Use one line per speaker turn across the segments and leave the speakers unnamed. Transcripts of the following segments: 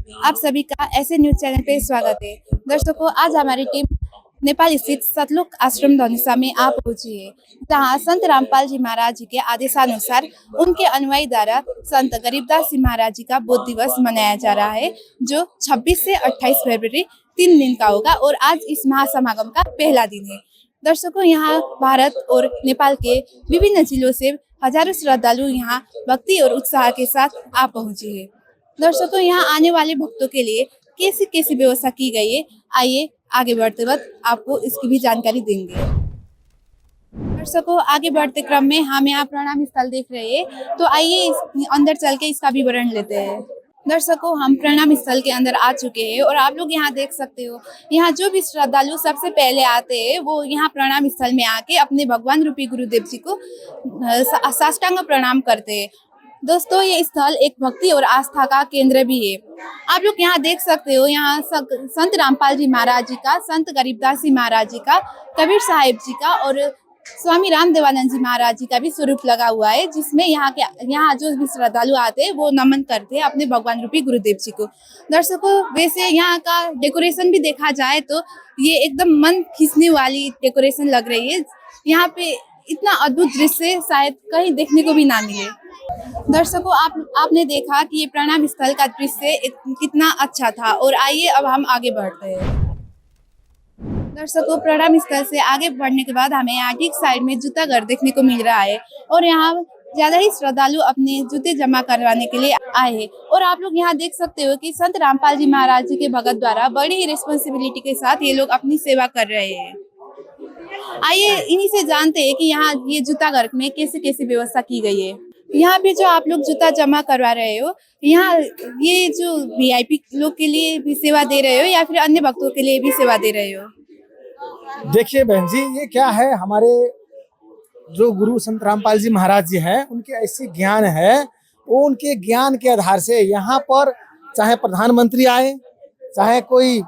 आप सभी का ऐसे न्यूज चैनल पे स्वागत है। दर्शकों, आज हमारी टीम नेपाल स्थित सतलुक आश्रम धनुषा में आ पहुंची है, जहां संत रामपाल जी महाराज जी के आदेशानुसार उनके अनुयायी द्वारा संत गरीबदास जी महाराज जी का बोध दिवस मनाया जा रहा है, जो 26 से 28 फरवरी 3 दिन का होगा और आज इस महासमागम का पहला दिन है। दर्शकों, यहाँ भारत और नेपाल के विभिन्न जिलों से हजारों श्रद्धालु यहाँ भक्ति और उत्साह के साथ आ पहुंचे हैं। दर्शकों, यहाँ आने वाले भक्तों के लिए कैसी कैसी व्यवस्था की गई है, आइए आगे बढ़ते वक्त आपको इसकी भी जानकारी देंगे। दर्शकों, आगे बढ़ते क्रम में हम यहाँ प्रणाम स्थल देख रहे हैं, तो आइए अंदर चल के इसका विवरण लेते हैं। दर्शकों, हम प्रणाम स्थल के अंदर आ चुके हैं और आप लोग यहाँ देख सकते हो, यहाँ जो भी श्रद्धालु सबसे पहले आते हैं वो यहाँ प्रणाम स्थल में आके अपने भगवान रूपी गुरुदेव जी को साष्टांग प्रणाम करते हैं। दोस्तों, ये स्थल एक भक्ति और आस्था का केंद्र भी है। आप लोग यहाँ देख सकते हो, यहाँ संत रामपाल जी महाराज जी का, संत गरीबदास जी महाराज जी का, कबीर साहिब जी का और स्वामी राम देवानंद जी महाराज जी का भी स्वरूप लगा हुआ है, जिसमें यहाँ जो भी श्रद्धालु आते हैं वो नमन करते हैं अपने भगवान रूपी गुरुदेव जी को। दर्शकों, वैसे यहाँ का डेकोरेशन भी देखा जाए तो ये एकदम मन खींचने वाली डेकोरेशन लग रही है। यहाँ पे इतना अद्भुत दृश्य शायद कहीं देखने को भी ना मिले। दर्शकों, आपने देखा कि ये प्रणाम स्थल का दृश्य कितना अच्छा था और आइए अब हम आगे बढ़ते हैं। दर्शकों, प्रणाम स्थल से आगे बढ़ने के बाद हमें यहाँ ठीक साइड में जूता घर देखने को मिल रहा है और यहाँ ज्यादा ही श्रद्धालु अपने जूते जमा करवाने के लिए आए हैं। और आप लोग यहाँ देख सकते हो कि संत रामपाल जी महाराज जी के भगत द्वारा बड़ी ही रिस्पॉन्सिबिलिटी के साथ ये लोग अपनी सेवा कर रहे हैं। आइए इन्हीं से जानते हैं कि यहाँ ये जूता घर में कैसे कैसे व्यवस्था की गई है। यहाँ पे जो आप लोग जूता जमा करवा रहे हो, यहाँ ये जो वीआईपी लोग के लिए भी सेवा दे रहे हो या फिर अन्य भक्तों के लिए भी सेवा दे रहे हो?
देखिए बहन जी, ये क्या है, हमारे जो गुरु संत रामपाल जी महाराज जी हैं, उनके ऐसे ज्ञान है, वो उनके ज्ञान के आधार से यहाँ पर चाहे प्रधानमंत्री आए, चाहे कोई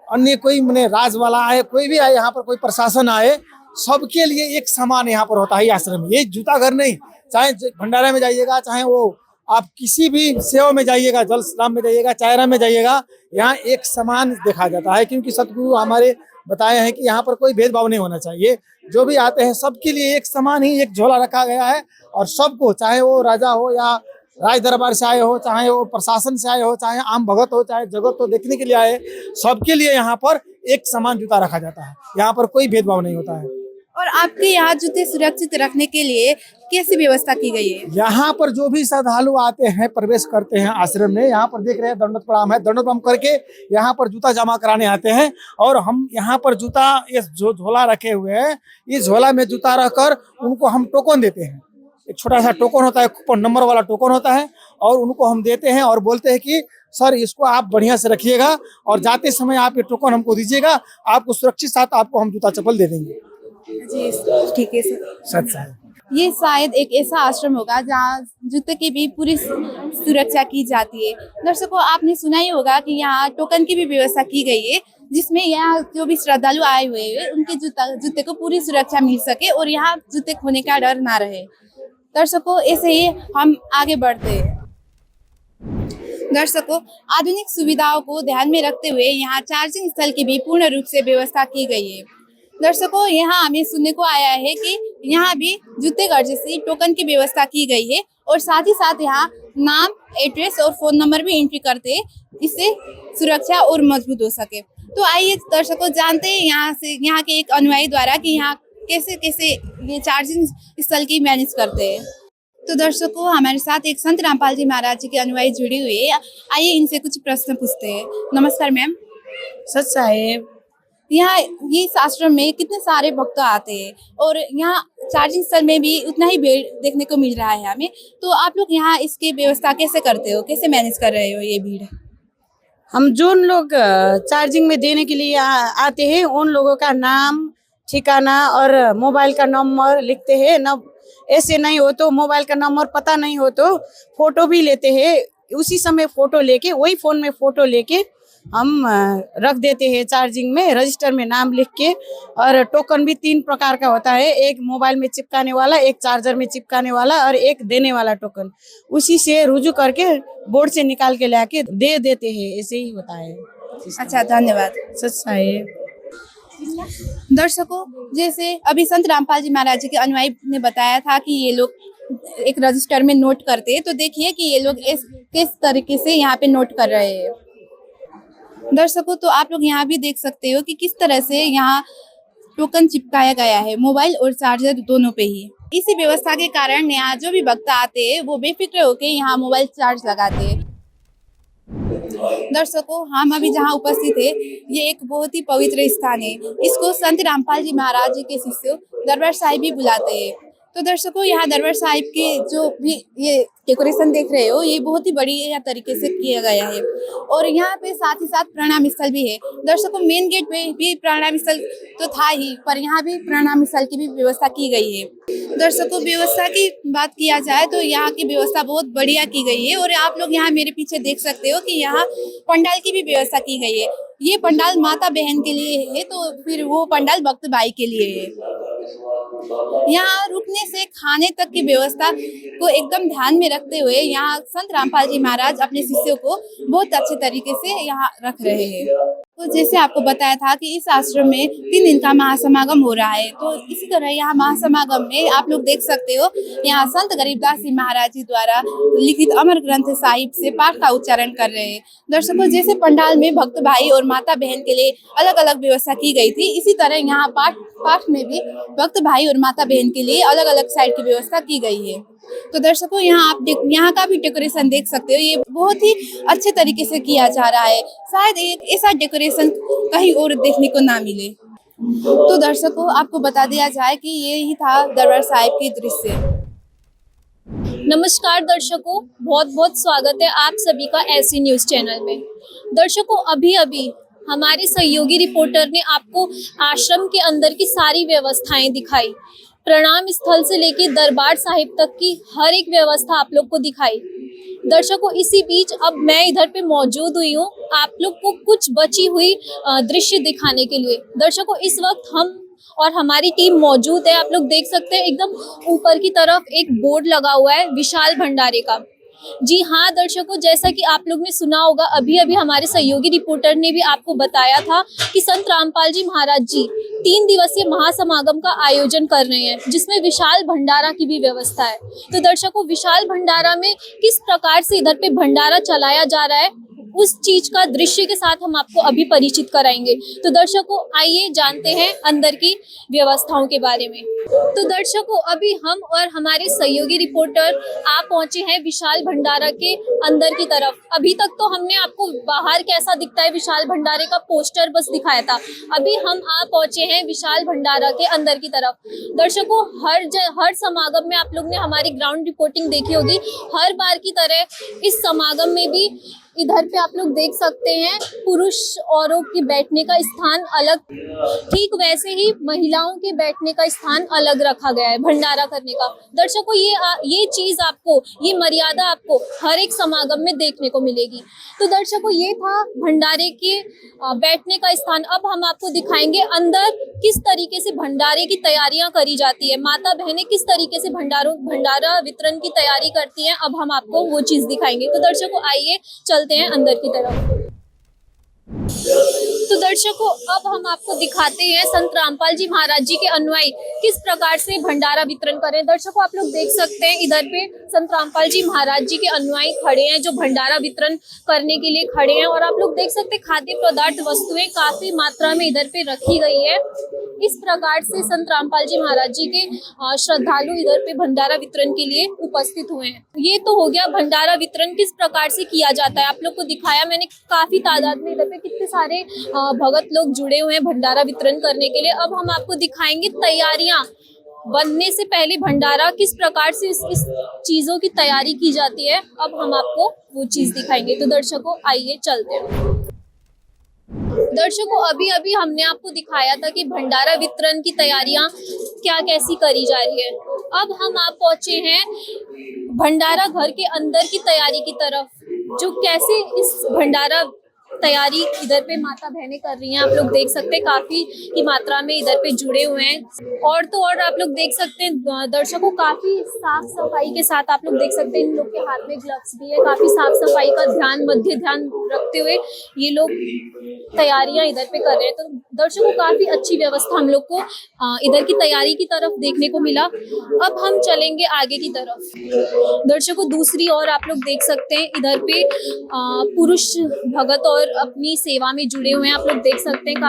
अन्य कोई मने राज वाला आए, कोई भी आए, यहाँ पर कोई प्रशासन आए, सबके लिए एक समान यहाँ पर होता है आश्रम में। ये जूता घर नहीं, चाहे भंडारा में जाइएगा, चाहे वो आप किसी भी सेवा में जाइएगा, जल स्नान में जाइएगा, चायरा में जाइएगा, यहाँ एक समान देखा जाता है। क्योंकि सतगुरु हमारे बताए हैं कि यहाँ पर कोई भेदभाव नहीं होना चाहिए। जो भी आते हैं सबके लिए एक समान ही एक झोला रखा गया है और सबको, चाहे वो राजा हो या राज दरबार से आए हो, चाहे वो प्रशासन से आए हो, चाहे आम भगत हो, चाहे जगत हो देखने के लिए आए, सबके लिए यहाँ पर एक समान जूता रखा जाता है। यहाँ पर कोई भेदभाव नहीं होता है।
और आपके यहाँ जूते सुरक्षित रखने के लिए कैसी व्यवस्था की गई है?
यहाँ पर जो भी श्रद्धालु आते हैं, प्रवेश करते हैं आश्रम में, यहाँ पर देख रहे हैं दंडवत प्रणाम है, दंडवत प्रणाम करके यहाँ पर जूता जमा कराने आते हैं। और हम यहाँ पर जूता, ये जो झोला रखे हुए हैं, इस झोला में जूता रखकर उनको हम टोकन देते हैं। एक छोटा सा टोकन होता है, कूपन नंबर वाला टोकन होता है, और उनको हम देते हैं और बोलते हैं कि सर इसको आप बढ़िया से रखिएगा और जाते समय आप ये टोकन हमको दीजिएगा, आपको सुरक्षित साथ आपको हम जूता चप्पल दे देंगे।
जी ठीक है सर।
सच।
ये शायद एक ऐसा आश्रम होगा जहाँ जूते की भी पूरी सुरक्षा की जाती है। दर्शकों, आपने सुना ही होगा कि यहाँ टोकन की भी व्यवस्था की गई है, जिसमें यहाँ जो भी श्रद्धालु आए हुए हैं उनके जूते को पूरी सुरक्षा मिल सके और यहाँ जूते खोने का डर ना रहे। दर्शकों, ऐसे ही हम आगे बढ़ते हैं। दर्शकों, आधुनिक सुविधाओं को ध्यान में रखते हुए यहाँ चार्जिंग स्थल की भी पूर्ण रूप से व्यवस्था की गई है। दर्शकों, यहाँ हमें सुनने को आया है कि यहाँ भी जूते घर जैसी टोकन की व्यवस्था की गई है और साथ ही साथ यहाँ नाम, एड्रेस और फोन नंबर भी एंट्री करते हैं, इससे सुरक्षा और मजबूत हो सके। तो आइए दर्शकों, जानते हैं यहाँ के एक अनुयायी द्वारा कि यहाँ कैसे कैसे ये चार्जिंग स्थल की मैनेज करते हैं। तो दर्शकों, हमारे साथ एक संत रामपाल जी महाराज जी के अनुयायी जुड़ी हुई है, आइए इनसे कुछ प्रश्न पूछते हैं। नमस्कार मैम।
सच साहेब,
यहाँ ये आश्रम में कितने सारे भक्त आते हैं और यहाँ चार्जिंग स्थल में भी उतना ही भीड़ देखने को मिल रहा है हमें, तो आप लोग यहाँ इसकी व्यवस्था कैसे करते हो, कैसे मैनेज कर रहे हो ये भीड़?
हम जो लोग चार्जिंग में देने के लिए आते हैं उन लोगों का नाम, ठिकाना और मोबाइल का नंबर लिखते हैं। न ऐसे नहीं हो तो मोबाइल का नंबर पता नहीं हो तो फोटो भी लेते हैं, उसी समय फोटो लेके, वही फोन में फोटो लेके हम रख देते हैं चार्जिंग में, रजिस्टर में नाम लिख के। और टोकन भी 3 प्रकार का होता है, एक मोबाइल में चिपकाने वाला, एक चार्जर में चिपकाने वाला और एक देने वाला टोकन। उसी से रुजू करके बोर्ड से निकाल के लाके दे देते हैं, ऐसे ही होता है।
अच्छा, धन्यवाद।
सच्चा है।
दर्शकों, जैसे अभी संत रामपाल जी महाराज जी के अनुयायी ने बताया था कि ये लोग एक रजिस्टर में नोट करते हैं, तो देखिए कि ये लोग किस तरीके से यहाँ पे नोट कर रहे हैं। दर्शकों, तो आप लोग यहाँ भी देख सकते हो कि किस तरह से यहाँ टोकन चिपकाया गया है, मोबाइल और चार्जर दोनों पे ही। इसी व्यवस्था के कारण यहाँ जो भी भक्त आते हैं वो बेफिक्र होकर यहाँ मोबाइल चार्ज लगाते हैं। दर्शकों, हम अभी जहाँ उपस्थित है ये एक बहुत ही पवित्र स्थान है। इसको संत रामपाल जी महाराज जी के शिष्य दरबार साहिब भी बुलाते हैं। तो दर्शकों, यहाँ दरबार साहिब के जो भी ये डेकोरेशन देख रहे हो, ये बहुत ही बढ़िया तरीके से किया गया है। और यहाँ पे साथ ही साथ प्रणाम स्थल भी है। दर्शकों, मेन गेट पे भी प्रणाम स्थल तो था ही, पर यहाँ भी प्रणाम स्थल की भी व्यवस्था की गई है। दर्शकों, व्यवस्था की बात किया जाए तो यहाँ की व्यवस्था बहुत बढ़िया की गई है। और आप लोग यहाँ मेरे पीछे देख सकते हो कि यहाँ पंडाल की भी व्यवस्था की गई है। ये पंडाल माता बहन के लिए है, तो फिर वो पंडाल भक्त भाई के लिए है। यहाँ रुकने से खाने तक की व्यवस्था को एकदम ध्यान में रखते हुए यहाँ संत रामपाल जी महाराज अपने शिष्यों को बहुत अच्छे तरीके से यहाँ रख रहे हैं। तो जैसे आपको बताया था कि इस आश्रम में 3 दिन का महासमागम हो रहा है, तो इसी तरह यहाँ महासमागम में आप लोग देख सकते हो यहाँ संत गरीबदास जी महाराज जी द्वारा लिखित अमर ग्रंथ साहिब से पाठ का उच्चारण कर रहे हैं। दर्शकों, जैसे पंडाल में भक्त भाई और माता बहन के लिए अलग अलग व्यवस्था की गई थी, इसी तरह यहाँ पाठ में भी भक्त भाई और माता बहन के लिए अलग अलग साइड की व्यवस्था की गई है। तो दर्शकों, यहाँ आप यहाँ का भी डेकोरेशन देख सकते हो, ये बहुत ही अच्छे तरीके से किया जा रहा है। शायद ऐसा डेकोरेशन कहीं और देखने को ना मिले। तो दर्शकों, आपको बता दिया जाए कि ये ही था दरबार साहिब की दृश्य।
नमस्कार दर्शकों, बहुत बहुत स्वागत है आप सभी का ऐसी न्यूज़ चैनल में। दर्शकों, अभी अभी हमारे सहयोगी रिपोर्टर ने आपको आश्रम के अंदर की सारी व्यवस्थाएं दिखाई। प्रणाम स्थल से लेकर दरबार साहिब तक की हर एक व्यवस्था आप लोग को दिखाई। दर्शकों, इसी बीच अब मैं इधर पे मौजूद हुई हूँ आप लोग को कुछ बची हुई दृश्य दिखाने के लिए। दर्शकों, इस वक्त हम और हमारी टीम मौजूद है। आप लोग देख सकते हैं एकदम ऊपर की तरफ एक बोर्ड लगा हुआ है विशाल भंडारे का। जी हाँ दर्शकों, जैसा कि आप लोग ने सुना होगा, अभी अभी हमारे सहयोगी रिपोर्टर ने भी आपको बताया था कि संत रामपाल जी महाराज जी 3 दिवसीय महासमागम का आयोजन कर रहे हैं, जिसमें विशाल भंडारा की भी व्यवस्था है। तो दर्शकों, विशाल भंडारा में किस प्रकार से इधर पे भंडारा चलाया जा रहा है, उस चीज का दृश्य के साथ हम आपको अभी परिचित कराएंगे। तो दर्शकों, आइए जानते हैं अंदर की व्यवस्थाओं के बारे में। तो दर्शकों, अभी हम और हमारे सहयोगी रिपोर्टर आ पहुंचे हैं विशाल भंडारा के अंदर की तरफ। अभी तक तो हमने आपको बाहर कैसा दिखता है विशाल भंडारे का पोस्टर बस दिखाया था, अभी हम आ पहुंचे हैं विशाल भंडारा के अंदर की तरफ। दर्शकों, हर समागम में आप लोग ने हमारी ग्राउंड रिपोर्टिंग देखी होगी। हर बार की तरह इस समागम में भी इधर पे आप लोग देख सकते हैं पुरुष औरों की बैठने का स्थान अलग, ठीक वैसे ही महिलाओं के बैठने का स्थान अलग रखा गया है भंडारा करने का। दर्शकों, ये चीज आपको, ये मर्यादा आपको हर एक समागम में देखने को मिलेगी। तो दर्शकों, ये था भंडारे के बैठने का स्थान। अब हम आपको दिखाएंगे अंदर किस तरीके से भंडारे की तैयारियां करी जाती है, माता बहनें किस तरीके से भंडारा वितरण की तैयारी करती हैं। अब हम आपको वो चीज दिखाएंगे। तो दर्शकों, आइए चलते हैं अंदर की तरफ। तो दर्शकों, अब हम आपको दिखाते हैं संत रामपाल जी महाराज जी के अनुयायी किस प्रकार से भंडारा वितरण करें। दर्शकों, आप लोग देख सकते हैं इधर पे संत रामपाल जी महाराज जी के अनुयायी खड़े हैं जो भंडारा वितरण करने के लिए खड़े हैं। और आप लोग देख सकते हैं खाद्य पदार्थ वस्तुएं काफी मात्रा में इधर पे रखी गई है। इस प्रकार से संत रामपाल जी महाराज जी के श्रद्धालु इधर पे भंडारा वितरण के लिए उपस्थित हुए हैं। ये तो हो गया भंडारा वितरण किस प्रकार से किया जाता है, आप लोग को दिखाया मैंने। काफी तादाद में इधर पे कितने सारे भगत लोग जुड़े हुए हैं भंडारा वितरण करने के लिए। अब हम आपको दिखाएंगे तैयारियां बनने से पहले भंडारा किस प्रकार से इस चीजों की तैयारी की जाती है। अब हम आपको वो चीज दिखाएंगे। तो दर्शकों, आइए चलते हैं। दर्शकों, अभी अभी हमने आपको दिखाया था कि भंडारा वितरण की तैयारियां क्या कैसी करी जा रही है। अब हम आप पहुंचे हैं भंडारा घर के अंदर की तैयारी की तरफ। जो कैसे इस भंडारा तैयारी इधर पे माता बहनें कर रही हैं, आप लोग देख सकते हैं काफी की मात्रा में इधर पे जुड़े हुए हैं। और तो और आप लोग देख सकते हैं दर्शकों, काफी साफ सफाई के साथ आप लोग देख सकते हैं इन लोग के हाथ में ग्लव्स भी है। काफी साफ सफाई का ध्यान रखते हुए ये लोग तैयारियां इधर पे कर रहे हैं। तो दर्शकों काफी अच्छी व्यवस्था हम लोग को इधर की तैयारी की तरफ देखने को मिला। अब हम चलेंगे आगे की तरफ। दर्शकों दूसरी ओर आप लोग देख सकते हैं इधर पे पुरुष भगत और अपनी सेवा में जुड़े हुए हैं। आप लोग देख सकते हैं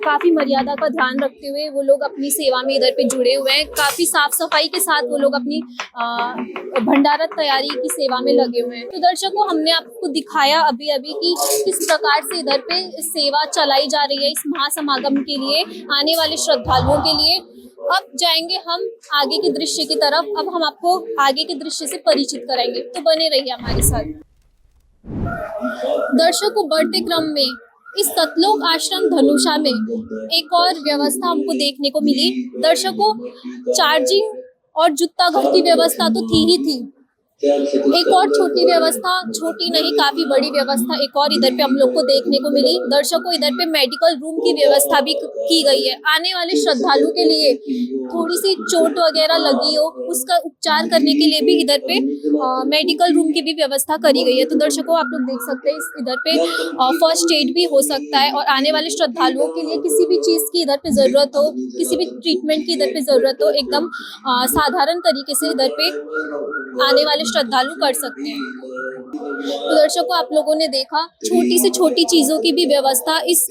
काफी मर्यादा का ध्यान रखते हुए वो लोग अपनी सेवा में इधर पे जुड़े हुए हैं। काफी साफ सफाई के साथ वो लोग अपनी भंडारा तैयारी की सेवा में लगे हुए हैं। तो दर्शकों हमने आपको दिखाया अभी कि किस प्रकार से इधर पे सेवा चलाई जा रही है इस महासमागम के लिए, आने वाले श्रद्धालुओं के लिए। अब जाएंगे हम आगे के दृश्य की तरफ। अब हम आपको आगे के दृश्य से परिचित कराएंगे, तो बने रहिए हमारे साथ। दर्शकों बढ़ते क्रम में इस सतलोक आश्रम धनुषा में एक और व्यवस्था हमको देखने को मिली। दर्शकों चार्जिंग और जूता घर की व्यवस्था तो थी ही थी, एक और छोटी व्यवस्था, छोटी नहीं काफी बड़ी व्यवस्था एक और इधर पे हम लोग को देखने को मिली। दर्शकों इधर पे मेडिकल रूम की व्यवस्था भी की गई है। आने वाले श्रद्धालु के लिए थोड़ी सी चोट वगैरह लगी हो उसका उपचार करने के लिए भी इधर पे मेडिकल रूम की भी व्यवस्था करी गई है। तो दर्शकों आप लोग देख सकते हैं इधर पे फर्स्ट एड भी हो सकता है और आने वाले श्रद्धालुओं के लिए किसी भी चीज की इधर पे जरूरत हो, किसी भी ट्रीटमेंट की इधर पे जरूरत हो, एकदम साधारण तरीके से इधर पे आने वाले श्रद्धालु कर सकते हैं। तो दर्शकों आप लोगों ने देखा छोटी से छोटी चीजों की भी व्यवस्था इस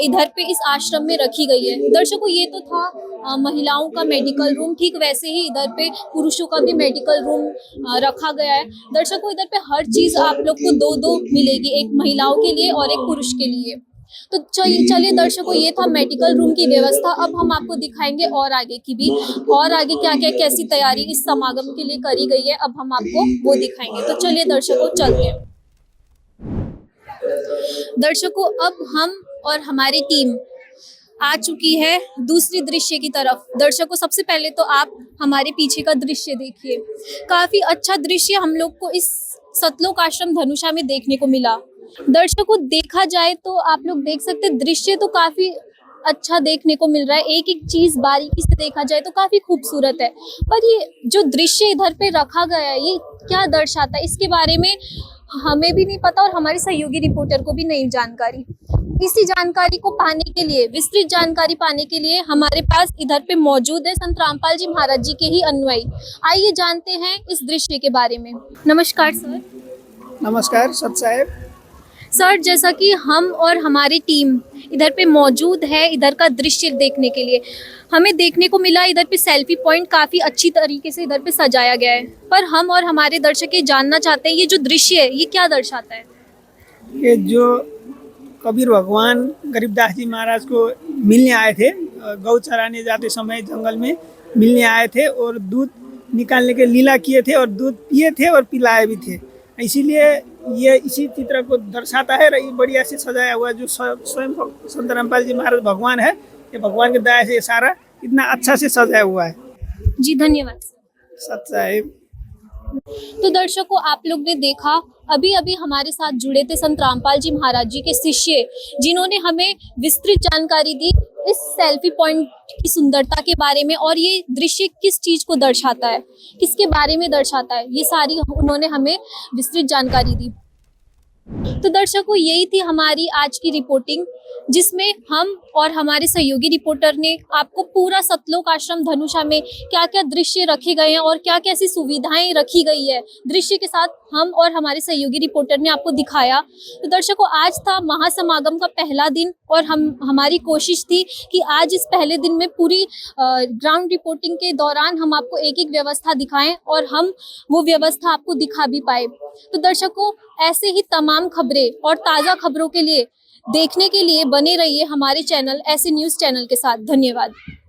इधर पे इस आश्रम में रखी गई है। दर्शकों ये तो था महिलाओं का मेडिकल रूम, ठीक वैसे ही इधर पे पुरुषों का भी मेडिकल रूम रखा गया है। दर्शकों इधर पे हर चीज आप लोग को दो मिलेगी, एक महिलाओं के लिए और एक पुरुष के लिए। तो चलिए दर्शकों ये था मेडिकल रूम की व्यवस्था। अब हम आपको दिखाएंगे और आगे की भी, और आगे क्या क्या कैसी तैयारी इस समागम के लिए करी गई है, अब हम आपको वो दिखाएंगे। तो चलिए दर्शकों चलते हैं। दर्शकों अब हम और हमारी टीम आ चुकी है दूसरी दृश्य की तरफ। दर्शकों सबसे पहले तो आप हमारे पीछे का दृश्य देखिए, काफी अच्छा दृश्य हम लोग को इस सतलोक आश्रम धनुषा में देखने को मिला। दर्शकों देखा जाए तो आप लोग देख सकते हैं दृश्य तो काफी अच्छा देखने को मिल रहा है, एक एक चीज बारीकी से देखा जाए तो काफी खूबसूरत है। पर ये जो दृश्य इधर पे रखा गया है ये क्या दर्शाता है इसके बारे में हमें भी नहीं पता और हमारे सहयोगी रिपोर्टर को भी नहीं जानकारी। इसी जानकारी को पाने के लिए, विस्तृत जानकारी पाने के लिए हमारे पास इधर पे मौजूद है संत रामपाल जी महाराज जी के ही अनुयायी। आइए जानते हैं इस दृश्य के बारे में। नमस्कार सर।
नमस्कार सत साहेब।
सर जैसा कि हम और हमारी टीम इधर पे मौजूद है इधर का दृश्य देखने के लिए, हमें देखने को मिला इधर पे सेल्फी पॉइंट काफ़ी अच्छी तरीके से इधर पे सजाया गया है। पर हम और हमारे दर्शक ये जानना चाहते हैं ये जो दृश्य है ये क्या दर्शाता है?
ये जो कबीर भगवान गरीबदास जी महाराज को मिलने आए थे, गौ चराने जाते समय जंगल में मिलने आए थे और दूध निकालने के लीला किए थे और दूध पिए थे और पिलाए भी थे, इसीलिए ये इसी चित्र को दर्शाता है। ये बढ़िया से सजाया हुआ जो स्वयं संत रामपाल जी महाराज भगवान है, ये भगवान की दया से ये सारा इतना अच्छा से सजाया हुआ है।
जी धन्यवाद
सत साहेब।
तो दर्शकों आप लोग ने देखा अभी अभी हमारे साथ जुड़े थे संत रामपाल जी महाराज जी के शिष्य, जिन्होंने हमें विस्तृत जानकारी दी इस सेल्फी पॉइंट की सुंदरता के बारे में और ये दृश्य किस चीज को दर्शाता है, किसके बारे में दर्शाता है, ये सारी उन्होंने हमें विस्तृत जानकारी दी। तो दर्शकों यही थी हमारी आज की रिपोर्टिंग, जिसमें हम और हमारे सहयोगी रिपोर्टर ने आपको पूरा सतलोक आश्रम धनुषा में क्या क्या दृश्य रखे गए हैं और क्या कैसी सुविधाएं रखी गई है दृश्य के साथ हम और हमारे सहयोगी रिपोर्टर ने आपको दिखाया। तो दर्शकों आज था महासमागम का पहला दिन और हमारी कोशिश थी कि आज इस पहले दिन में पूरी ग्राउंड रिपोर्टिंग के दौरान हम आपको एक एक व्यवस्था दिखाएं और हम वो व्यवस्था आपको दिखा भी पाए। तो दर्शकों ऐसे ही तमाम खबरें और ताज़ा खबरों के लिए देखने के लिए बने रहिए हमारे चैनल ऐसे न्यूज़ चैनल के साथ। धन्यवाद।